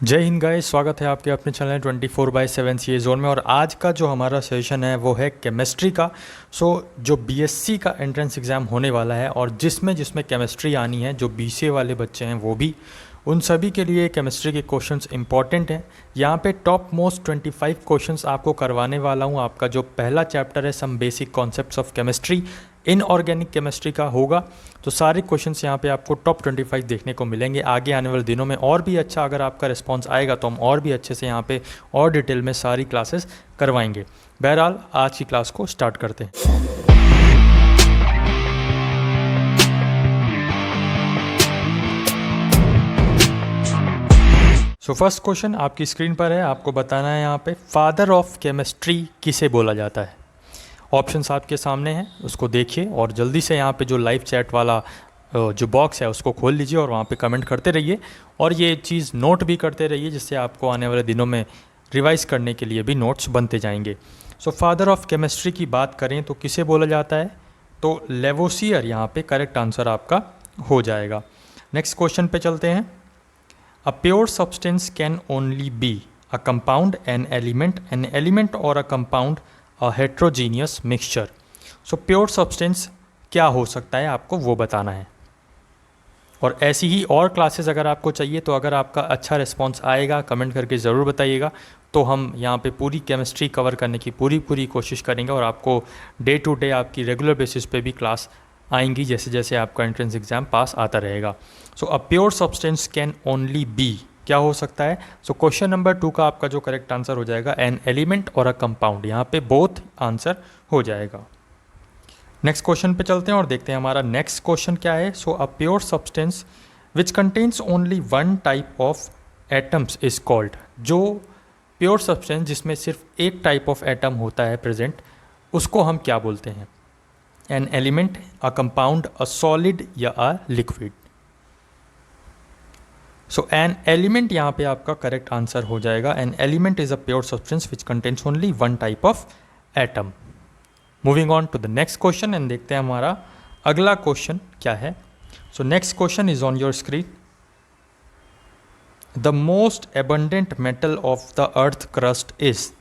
जय हिंद गाइस, स्वागत है आपके अपने चैनल 24/7 सी जोन में। और आज का जो हमारा सेशन है वो है केमिस्ट्री का। जो बीएससी का एंट्रेंस एग्ज़ाम होने वाला है और जिसमें जिसमें केमिस्ट्री आनी है, जो बीसीए वाले बच्चे हैं वो भी, उन सभी के लिए केमिस्ट्री के क्वेश्चंस इंपॉर्टेंट हैं। यहाँ पे टॉप मोस्ट 25 क्वेश्चंस आपको करवाने वाला हूँ। आपका जो पहला चैप्टर है some basic concepts of chemistry, inorganic chemistry का होगा। तो सारे क्वेश्चंस यहाँ पे आपको टॉप 25 देखने को मिलेंगे। आगे आने वाले दिनों में और भी अच्छा अगर आपका रिस्पांस आएगा तो हम और भी अच्छे से यहाँ पे और डिटेल में सारी क्लासेस करवाएंगे। बहरहाल आज की क्लास को स्टार्ट करते हैं। फर्स्ट क्वेश्चन आपकी स्क्रीन पर है। आपको बताना है यहाँ पे फादर ऑफ केमिस्ट्री किसे बोला जाता है। ऑप्शंस आपके सामने हैं, उसको देखिए और जल्दी से यहाँ पे जो लाइव चैट वाला जो बॉक्स है उसको खोल लीजिए और वहाँ पे कमेंट करते रहिए और ये चीज़ नोट भी करते रहिए, जिससे आपको आने वाले दिनों में रिवाइज़ करने के लिए भी नोट्स बनते जाएंगे। फादर ऑफ केमिस्ट्री की बात करें तो किसे बोला जाता है, तो लेवोसियर यहाँ पे करेक्ट आंसर आपका हो जाएगा। नेक्स्ट क्वेश्चन पे चलते हैं। A pure substance can only be a compound, an element और a compound, a heterogeneous mixture. Pure substance क्या हो सकता है आपको वो बताना है। और ऐसी ही और क्लासेस अगर आपको चाहिए तो अगर आपका अच्छा रिस्पांस आएगा कमेंट करके ज़रूर बताइएगा, तो हम यहाँ पे पूरी केमिस्ट्री कवर करने की पूरी कोशिश करेंगे और आपको डे टू डे आपकी रेगुलर बेसिस पे भी क्लास आएंगी जैसे जैसे आपका एंट्रेंस एग्ज़ाम पास आता रहेगा। A pure substance can only be क्या हो सकता है। क्वेश्चन नंबर 2 का आपका जो करेक्ट आंसर हो जाएगा एन एलिमेंट और अ कंपाउंड। यहाँ पे बोथ आंसर हो जाएगा। नेक्स्ट क्वेश्चन पे चलते हैं और देखते हैं हमारा नेक्स्ट क्वेश्चन क्या है। अ pure substance which contains only one type of atoms is called. जो प्योर सब्सटेंस जिसमें सिर्फ एक टाइप ऑफ एटम होता है प्रेजेंट, उसको हम क्या बोलते हैं। An element, a compound, a solid या अ लिक्विड। एन एलिमेंट यहाँ पे आपका करेक्ट आंसर हो जाएगा। An element is a pure substance which contains only one type of atom. Moving on to the next question and देखते हैं हमारा अगला क्वेश्चन क्या है। Next question is on your screen. The most abundant metal of the earth crust is.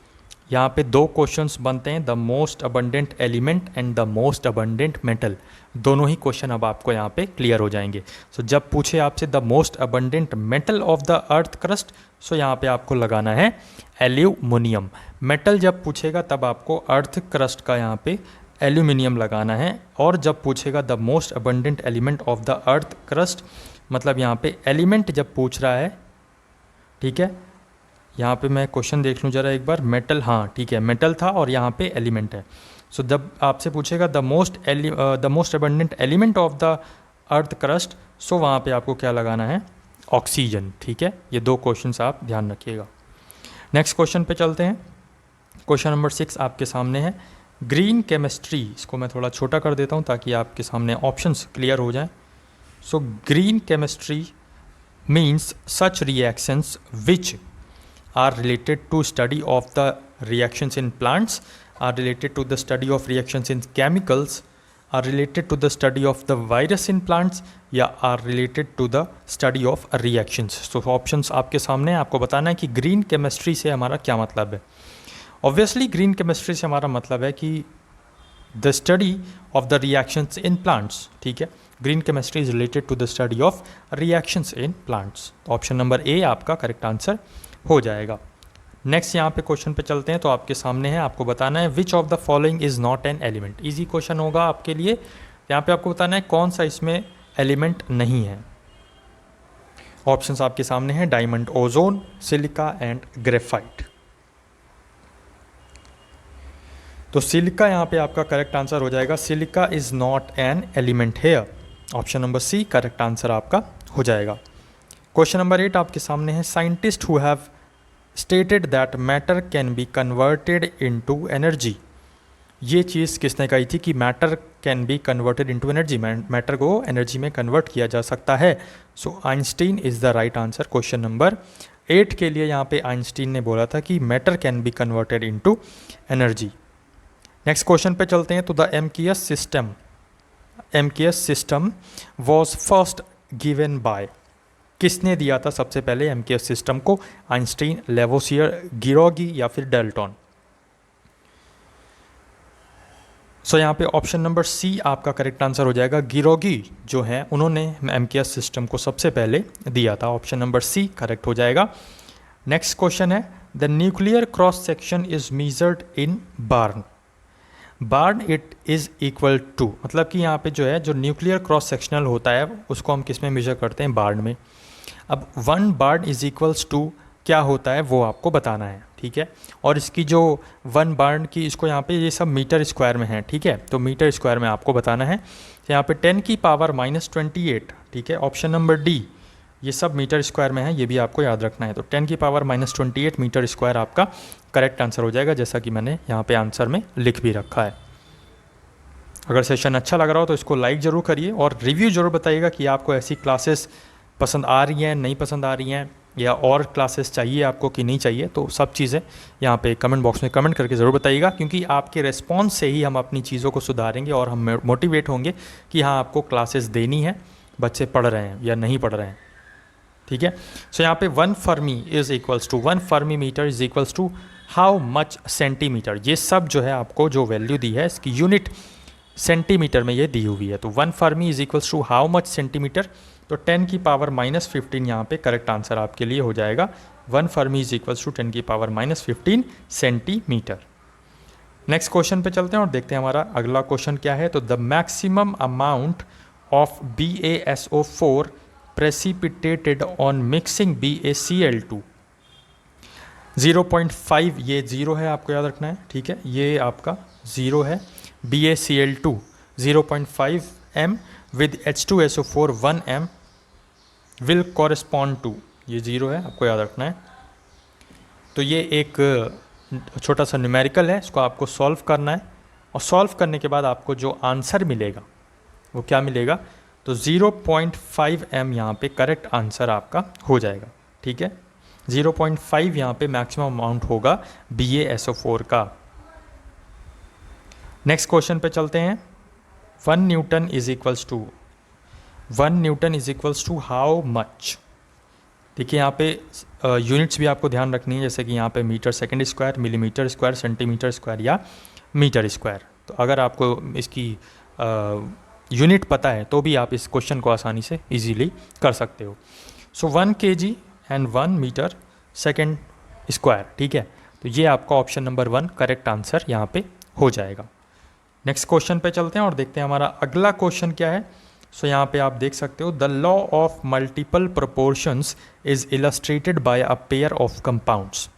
यहाँ पे दो questions बनते हैं, the most abundant element and the most abundant metal. दोनों ही क्वेश्चन अब आपको यहाँ पे क्लियर हो जाएंगे। जब पूछे आपसे the most abundant metal of the earth crust, यहाँ पे आपको लगाना है एल्यूमिनियम। मेटल जब पूछेगा तब आपको अर्थ क्रस्ट का यहाँ पे एल्यूमिनियम लगाना है। और जब पूछेगा the most abundant element of the earth crust, मतलब यहाँ पे एलिमेंट जब पूछ रहा है, ठीक है, यहाँ पे मैं क्वेश्चन देख लूँ ज़रा एक बार। मेटल, हाँ ठीक है, मेटल था और यहाँ पे एलिमेंट है। जब आपसे पूछेगा the most abundant element of the earth crust, वहाँ पे आपको क्या लगाना है, ऑक्सीजन। ठीक है, ये दो क्वेश्चंस आप ध्यान रखिएगा। नेक्स्ट क्वेश्चन पे चलते हैं। क्वेश्चन नंबर 6 आपके सामने है। ग्रीन केमिस्ट्री, इसको मैं थोड़ा छोटा कर देता हूँ ताकि आपके सामने ऑप्शंस क्लियर हो जाएं। Green chemistry means such reactions which are related to study of the reactions in plants, are related to the study of reactions in chemicals, are related to the study of the virus in plants, या are related to the study of reactions। Options आपके सामने, आपको बताना है कि green chemistry से हमारा क्या मतलब है। ऑब्वियसली ग्रीन केमिस्ट्री से हमारा मतलब है कि the study of the reactions in plants. ठीक है, green chemistry is related to the study of reactions in plants. Option number A आपका करेक्ट आंसर हो जाएगा। नेक्स्ट यहाँ पे क्वेश्चन पे चलते हैं। तो आपके सामने है, आपको बताना है which of the following is not an element. Easy question होगा आपके लिए। यहाँ पे आपको बताना है कौन सा इसमें एलिमेंट नहीं है। ऑप्शंस आपके सामने हैं, diamond, ozone, silica and graphite. तो सिलिका यहाँ पे आपका करेक्ट आंसर हो जाएगा। Silica is not an element here. Option number C correct answer आपका हो जाएगा। क्वेश्चन नंबर 8 आपके सामने है। Scientist who have stated that matter can be converted into energy. ये चीज़ किसने कही थी कि matter can be converted into energy, matter को एनर्जी में कन्वर्ट किया जा सकता है। Einstein is the right answer. Question number 8 के लिए यहाँ पे आइंस्टीन ने बोला था कि matter can be converted into energy. Next question पे चलते हैं। तो the MKS system was first given by. किसने दिया था सबसे पहले एमकेएस सिस्टम को? आइंस्टीन, लेवोसियर, गिरोगी या फिर डाल्टन? सो यहाँ पे ऑप्शन नंबर सी आपका करेक्ट आंसर हो जाएगा। गिरोगी जो है उन्होंने एमकेएस सिस्टम को सबसे पहले दिया था। ऑप्शन नंबर सी करेक्ट हो जाएगा। नेक्स्ट क्वेश्चन है, the nuclear cross section is measured in barn. Barn it is equal to, मतलब कि यहाँ पे जो है जो न्यूक्लियर क्रॉस सेक्शनल होता है उसको हम किस में मेजर करते हैं? बार्न में। अब 1 बार्न इज इक्वल्स टू क्या होता है वो आपको बताना है, ठीक है। और इसकी जो 1 बार्न की, इसको यहाँ पे ये सब मीटर स्क्वायर में है, ठीक है, तो मीटर स्क्वायर में आपको बताना है। तो यहाँ पे 10 की पावर -28, ठीक है। ऑप्शन नंबर डी, ये सब मीटर स्क्वायर में है, ये भी आपको याद रखना है। तो 10 की पावर -28 मीटर स्क्वायर आपका करेक्ट आंसर हो जाएगा, जैसा कि मैंने यहाँ पे आंसर में लिख भी रखा है। अगर सेशन अच्छा लग रहा हो तो इसको लाइक ज़रूर करिए और रिव्यू ज़रूर बताइएगा कि आपको ऐसी क्लासेस पसंद आ रही हैं, नहीं पसंद आ रही हैं, या और क्लासेस चाहिए आपको कि नहीं चाहिए। तो सब चीज़ें यहाँ पे कमेंट बॉक्स में कमेंट करके ज़रूर बताइएगा, क्योंकि आपके रिस्पॉन्स से ही हम अपनी चीज़ों को सुधारेंगे और हम मोटिवेट होंगे कि हाँ आपको क्लासेस देनी है, बच्चे पढ़ रहे हैं या नहीं पढ़ रहे हैं, ठीक है। सो यहाँ पे 1 fermi is equals to 1 fermi metre is equals to how much centimetre. ये सब जो है आपको जो वैल्यू दी है इसकी यूनिट सेंटीमीटर में ये दी हुई है। तो 1 fermi is equals to how much centimetre, तो 10 की पावर -15 यहाँ पे करेक्ट आंसर आपके लिए हो जाएगा। 1 फर्मी इज इक्वल्स टू 10 की पावर -15 सेंटीमीटर। नेक्स्ट क्वेश्चन पे चलते हैं और देखते हैं हमारा अगला क्वेश्चन क्या है। तो the maximum amount of BaSO4 precipitated on mixing BaCl2, 0.5, ये 0 है, आपको याद रखना है, ठीक है, ये आपका 0 है। BaCl2 0.5 m with H2SO4 1 m will correspond to, ये 0 है, आपको याद रखना है। तो ये एक छोटा सा न्यूमेरिकल है, इसको आपको सॉल्व करना है और सॉल्व करने के बाद आपको जो आंसर मिलेगा वो क्या मिलेगा? तो 0.5 m यहाँ पे करेक्ट आंसर आपका हो जाएगा, ठीक है। 0.5 यहाँ पे मैक्सिमम अमाउंट होगा BaSO4 का। नेक्स्ट क्वेश्चन पे चलते हैं। 1 newton is equals to, 1 newton is equals to how much. देखिए यहाँ पे यूनिट्स भी आपको ध्यान रखनी है, जैसे कि यहाँ पे metre second square, millimetre square, centimetre square या मीटर स्क्वायर। तो अगर आपको इसकी यूनिट पता है तो भी आप इस क्वेश्चन को आसानी से इजीली कर सकते हो। So 1 kg and 1 metre second square, ठीक है। तो ये आपका ऑप्शन नंबर 1 करेक्ट आंसर यहाँ पे हो जाएगा। नेक्स्ट क्वेश्चन पे चलते हैं और देखते हैं हमारा अगला क्वेश्चन क्या है। सो यहाँ पे आप देख सकते हो, the law of multiple proportions is illustrated bye a pair of compounds.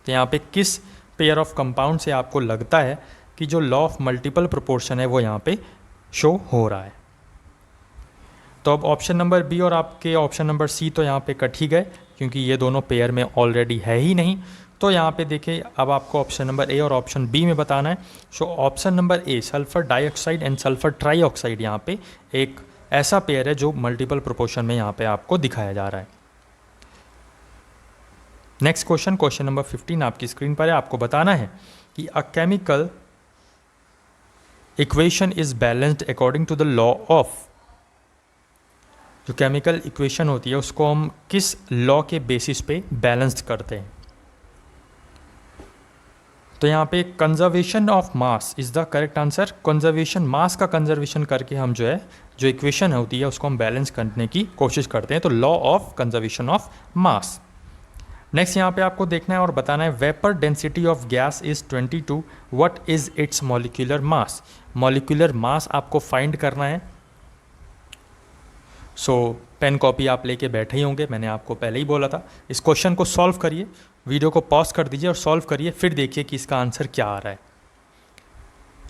तो यहाँ पे किस पेयर ऑफ कंपाउंड से आपको लगता है कि जो लॉ ऑफ मल्टीपल प्रोपोर्शन है वो यहाँ पे शो हो रहा है? तो अब ऑप्शन नंबर बी और आपके ऑप्शन नंबर सी तो यहाँ पे कट ही गए, क्योंकि ये दोनों पेयर में ऑलरेडी है ही नहीं। तो यहाँ पे देखिए, अब आपको ऑप्शन नंबर ए और ऑप्शन बी में बताना है। सो option number A, sulphur dioxide and sulphur trioxide, यहाँ पे एक ऐसा पेयर है जो मल्टीपल प्रोपोर्शन में यहाँ पे आपको दिखाया जा रहा है। नेक्स्ट क्वेश्चन, क्वेश्चन नंबर 15 आपकी स्क्रीन पर है। आपको बताना है कि a chemical equation is balanced according to the law of. जो केमिकल इक्वेशन होती है उसको हम किस लॉ के बेसिस पे बैलेंस्ड करते हैं? तो यहाँ पे conservation of mass is the correct answer. Conservation, mass का कंजर्वेशन करके हम जो है जो इक्वेशन होती है उसको हम बैलेंस करने की कोशिश करते हैं। तो law of conservation of mass. Next यहाँ पे आपको देखना है और बताना है, vapour density of gas is 22, what is it's molecular mass. Molecular mass आपको फाइंड करना है। सो पेन कॉपी आप लेके बैठे ही होंगे, मैंने आपको पहले ही बोला था। इस क्वेश्चन को सॉल्व करिए, वीडियो को पॉज कर दीजिए और सॉल्व करिए, फिर देखिए कि इसका आंसर क्या आ रहा है।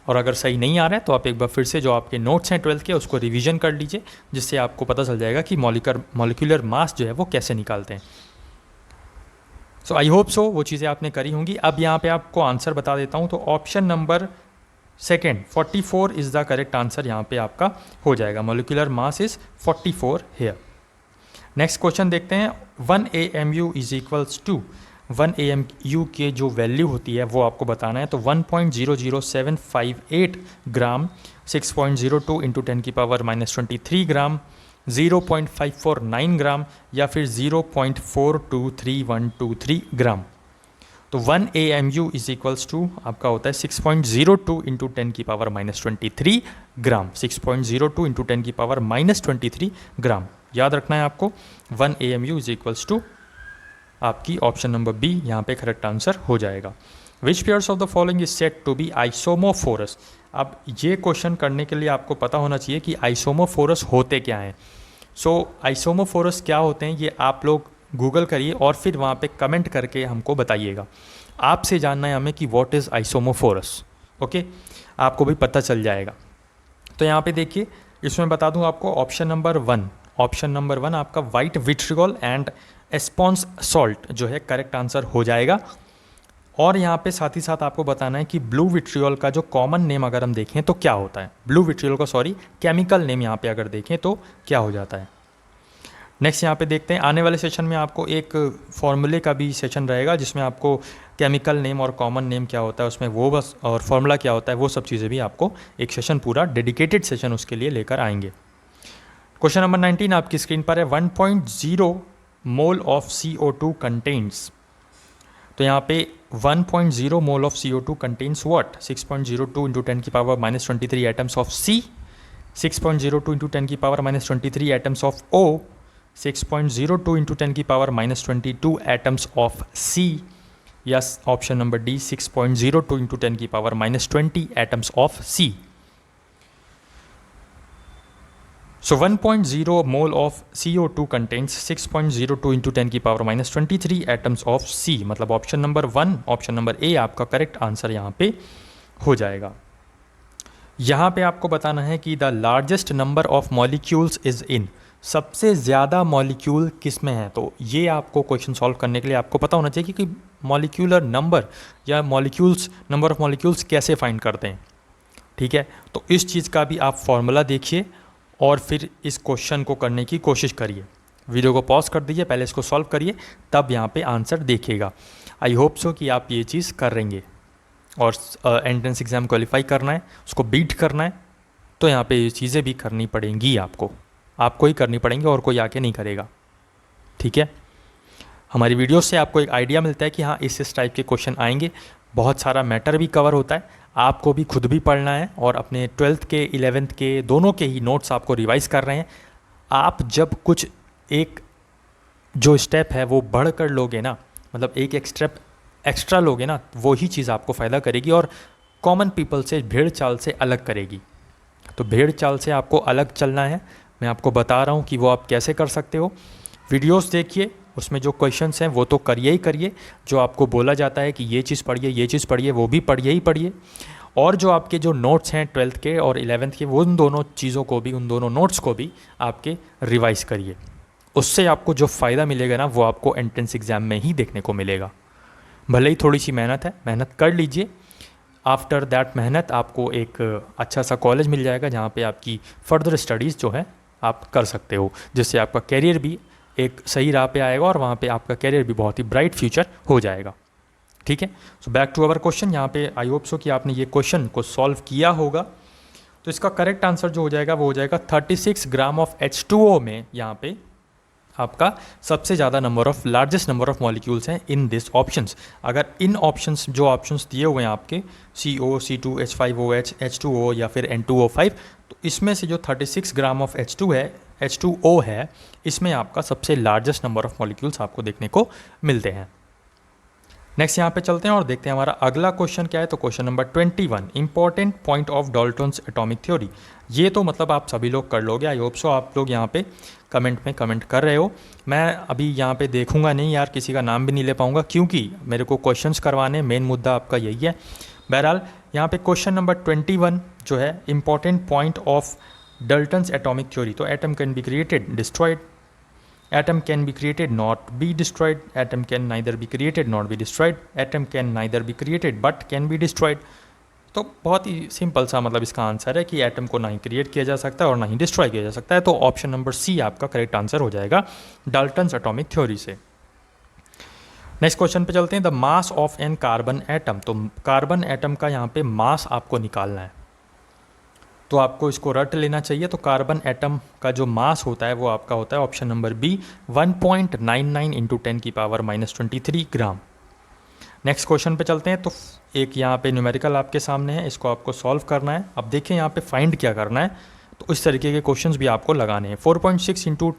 और अगर सही नहीं आ रहा है तो आप एक बार फिर से जो आपके नोट्स हैं 12th के उसको रिवीजन कर लीजिए, जिससे आपको पता चल जाएगा कि मॉलिक्यूलर मास जो है वो कैसे निकालते हैं। सो आई होप सो वो चीज़ें आपने करी होंगी। अब यहाँ पे आपको आंसर बता देता हूँ। तो option number second 44 is the correct answer यहाँ पे आपका हो जाएगा। Molecular mass is 44 here. Next question देखते हैं। 1 AMU is equals to 1 AMU के जो वैल्यू होती है वो आपको बताना है। तो 1.00758 ग्राम, 6.02 × 10⁻³ ग्राम, 0.549 ग्राम या फिर 0.423123 ग्राम। तो 1 AMU इज इक्वल्स टू आपका होता है 6.02 इंटू 10 की पावर -23 ग्राम। 6.02 इंटू 10 की पावर -23 ग्राम याद रखना है आपको। 1 AMU इज इक्वल्स टू आपकी ऑप्शन नंबर बी यहाँ पे करेक्ट आंसर हो जाएगा। Which pairs of the following is set to be isomorphous. अब ये क्वेश्चन करने के लिए आपको पता होना चाहिए कि आइसोमोफोरस होते क्या हैं। आइसोमोफोरस क्या होते हैं ये आप लोग गूगल करिए और फिर वहाँ पे कमेंट करके हमको बताइएगा। आपसे जानना है हमें कि व्हाट इज़ आइसोमोफोरस। ओके, आपको भी पता चल जाएगा। तो यहाँ पे देखिए, इसमें बता दूँ आपको ऑप्शन नंबर वन आपका वाइट विट्रियोल एंड एस्पॉन्स सॉल्ट जो है करेक्ट आंसर हो जाएगा। और यहाँ पे साथ ही साथ आपको बताना है कि ब्लू विट्रियोल का जो कॉमन नेम अगर हम देखें तो क्या होता है। ब्लू विट्रियोल का केमिकल नेम यहाँ पे अगर देखें तो क्या हो जाता है। नेक्स्ट यहाँ पे देखते हैं, आने वाले सेशन में आपको एक फॉर्मूले का भी सेशन रहेगा जिसमें आपको केमिकल नेम और कॉमन नेम क्या होता है उसमें वो बस और फॉर्मूला क्या होता है वो सब चीज़ें भी आपको एक सेशन पूरा डेडिकेटेड सेशन उसके लिए लेकर आएंगे। क्वेश्चन नंबर 19 आपकी स्क्रीन पर है। 1.0 मोल ऑफ CO2 कंटेन्स। तो यहाँ पे 1.0 mole of CO2 contains what? 6.02 into 10 की power -23 atoms of C, 6.02 into 10 की power -23 atoms of O, 6.02 into 10 की power -22 atoms of C, yes option number D 6.02 into 10 की power -20 atoms of C। So 1.0 mole of CO2 contains 6.02 into 10 की power -23 atoms of C। मतलब option number 1, option number A आपका correct answer यहाँ पे हो जाएगा। यहाँ पे आपको बताना है कि the largest number of molecules is in. सबसे ज़्यादा मॉलिक्यूल किस में है? तो ये आपको क्वेश्चन सॉल्व करने के लिए आपको पता होना चाहिए कि मॉलिक्यूलर नंबर या मॉलिक्यूल्स नंबर ऑफ मॉलिक्यूल्स कैसे फाइंड करते हैं। ठीक है, तो इस चीज़ का भी आप फॉर्मूला देखिए और फिर इस क्वेश्चन को करने की कोशिश करिए। वीडियो को पॉज कर दीजिए, पहले इसको सॉल्व करिए तब यहाँ पे आंसर देखिएगा। आई होप सो कि आप ये चीज़ कर रहेंगे और एंट्रेंस एग्ज़ाम क्वालिफाई करना है, उसको बीट करना है तो यहाँ पे ये चीज़ें भी करनी पड़ेंगी आपको ही करनी पड़ेंगी और कोई आके नहीं करेगा। ठीक है, हमारी वीडियो से आपको एक आइडिया मिलता है कि हाँ इस टाइप के क्वेश्चन आएंगे। बहुत सारा मैटर भी कवर होता है, आपको भी खुद भी पढ़ना है और अपने 12th के 11th के दोनों के ही नोट्स आपको रिवाइज़ कर रहे हैं। आप जब कुछ एक जो स्टेप है वो बढ़ कर लोगे ना, मतलब एक स्टेप एक्स्ट्रा लोगे ना, वो ही चीज़ आपको फ़ायदा करेगी और कॉमन पीपल से भेड़ चाल से अलग करेगी। तो भेड़ चाल से आपको अलग चलना है, मैं आपको बता रहा हूँ कि वो आप कैसे कर सकते हो। वीडियोस देखिए, उसमें जो क्वेश्चंस हैं वो तो करिए ही करिए, जो आपको बोला जाता है कि ये चीज़ पढ़िए वो भी पढ़िए ही पढ़िए। और जो आपके जो नोट्स हैं 12th के और 11th के, वो उन दोनों चीज़ों को भी, उन दोनों नोट्स को भी आपके रिवाइज करिए। उससे आपको जो फ़ायदा मिलेगा ना वो आपको एंट्रेंस एग्ज़ाम में ही देखने को मिलेगा। भले ही थोड़ी सी मेहनत है, मेहनत कर लीजिए। आफ्टर दैट मेहनत आपको एक अच्छा सा कॉलेज मिल जाएगा जहाँ पे आपकी फ़र्दर स्टडीज़ जो है आप कर सकते हो, जिससे आपका कैरियर भी एक सही राह पे आएगा और वहाँ पे आपका कैरियर भी बहुत ही ब्राइट फ्यूचर हो जाएगा। ठीक है, so back to our question. यहाँ पे आई होप सो कि आपने ये क्वेश्चन को सॉल्व किया होगा। तो इसका करेक्ट आंसर जो हो जाएगा वो हो जाएगा 36 ग्राम ऑफ H2O में यहाँ पे आपका सबसे ज़्यादा लार्जेस्ट नंबर ऑफ मॉलिक्यूल्स हैं इन दिस ऑप्शंस। अगर इन ऑप्शंस जो ऑप्शंस दिए हुए हैं आपके CO, C2, H5OH, H2O या फिर N2O5, तो इसमें से जो 36 ग्राम ऑफ H2O है, इसमें आपका सबसे लार्जेस्ट नंबर ऑफ मॉलिक्यूल्स आपको देखने को मिलते हैं। नेक्स्ट यहाँ पे चलते हैं और देखते हैं हमारा अगला क्वेश्चन क्या है। तो question number 21, important point of Dalton's atomic theory. ये तो मतलब आप सभी लोग कर लोगे, आई होप सो आप लोग यहाँ पे कमेंट में कमेंट कर रहे हो। मैं अभी यहाँ पे देखूंगा नहीं यार, किसी का नाम भी नहीं ले पाऊंगा क्योंकि मेरे को क्वेश्चंस करवाने, मेन मुद्दा आपका यही है। बहरहाल यहाँ पे क्वेश्चन नंबर 21 जो है, important point of Dalton's atomic theory. तो atom can be created, destroyed, atom can be created not be destroyed, atom can neither be created not be destroyed, atom can neither be created but can be destroyed। तो बहुत ही simple सा मतलब इसका answer है कि atom को ना ही create किया जा सकता है और ना ही डिस्ट्रॉय किया जा सकता है। तो ऑप्शन नंबर सी आपका करेक्ट आंसर हो जाएगा डाल्टन्स एटॉमिक थ्योरी से। नेक्स्ट क्वेश्चन पे चलते हैं, the mass of an carbon atom. तो कार्बन एटम का यहाँ पे मास आपको निकालना है। तो आपको इसको रट लेना चाहिए। तो कार्बन एटम का जो मास होता है वो आपका होता है ऑप्शन नंबर बी 1.99 इंटू 10⁻⁻23 ग्राम। नेक्स्ट क्वेश्चन पे चलते हैं। तो एक यहाँ पे न्यूमेरिकल आपके सामने है, इसको आपको सॉल्व करना है। अब देखिए यहाँ पे फाइंड क्या करना है, तो इस तरीके के क्वेश्चंस भी आपको लगाने हैं। 4.6 इंटू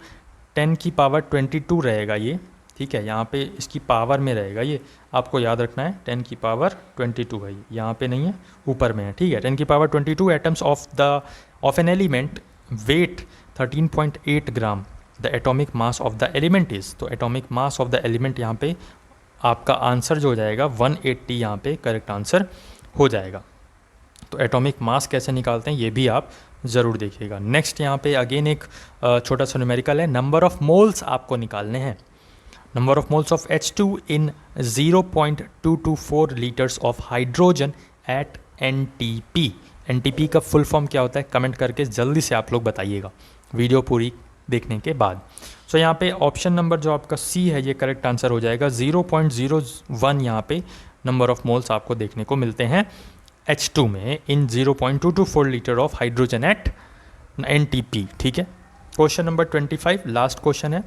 10⁻22 रहेगा ये, ठीक है, यहाँ पे इसकी पावर में रहेगा ये, आपको याद रखना है 10⁻22 है, यहाँ पे नहीं है, ऊपर में है, ठीक है। 10⁻22 atoms of an element weight 13.8 gram, the atomic mass of the element is. तो atomic mass of the element यहाँ पे आपका आंसर जो हो जाएगा 180, यहाँ पे करेक्ट आंसर हो जाएगा। तो एटॉमिक मास कैसे निकालते हैं ये भी आप ज़रूर देखिएगा। नेक्स्ट यहाँ पे अगेन एक छोटा सा न्यूमेरिकल है, नंबर ऑफ मोल्स आपको निकालने हैं। Number of moles of H2 in 0.224 litres of hydrogen at NTP। NTP का फुल फॉर्म क्या होता है कमेंट करके जल्दी से आप लोग बताइएगा वीडियो पूरी देखने के बाद। सो यहाँ पे ऑप्शन नंबर जो आपका सी है ये करेक्ट आंसर हो जाएगा। 0.01 यहाँ पे नंबर ऑफ मोल्स आपको देखने को मिलते हैं H2 में in 0.224 litre of hydrogen at NTP, ठीक है। क्वेश्चन नंबर 25 लास्ट क्वेश्चन है।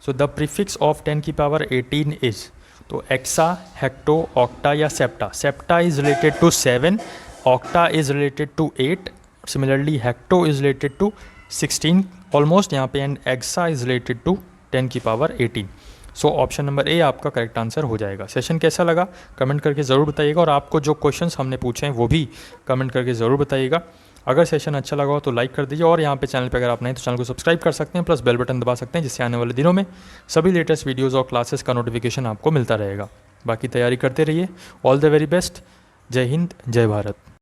So the prefix of 10⁻18 is, तो एक्सा, हेक्टो, ऑक्टा या septa. Septa is related to 7, octa is related to 8, similarly hecto is related to 16 almost यहाँ पे, and exa is related to 10⁻18। So option number A आपका correct answer हो जाएगा। Session कैसा लगा comment करके ज़रूर बताइएगा, और आपको जो क्वेश्चंस हमने पूछे हैं वो भी कमेंट करके ज़रूर बताइएगा। अगर सेशन अच्छा लगा हो तो लाइक कर दीजिए, और यहाँ पे चैनल पे अगर आप नहीं तो चैनल को सब्सक्राइब कर सकते हैं, प्लस बेल बटन दबा सकते हैं, जिससे आने वाले दिनों में सभी लेटेस्ट वीडियोज़ और क्लासेस का नोटिफिकेशन आपको मिलता रहेगा। बाकी तैयारी करते रहिए। All the very best. जय हिंद, जय भारत।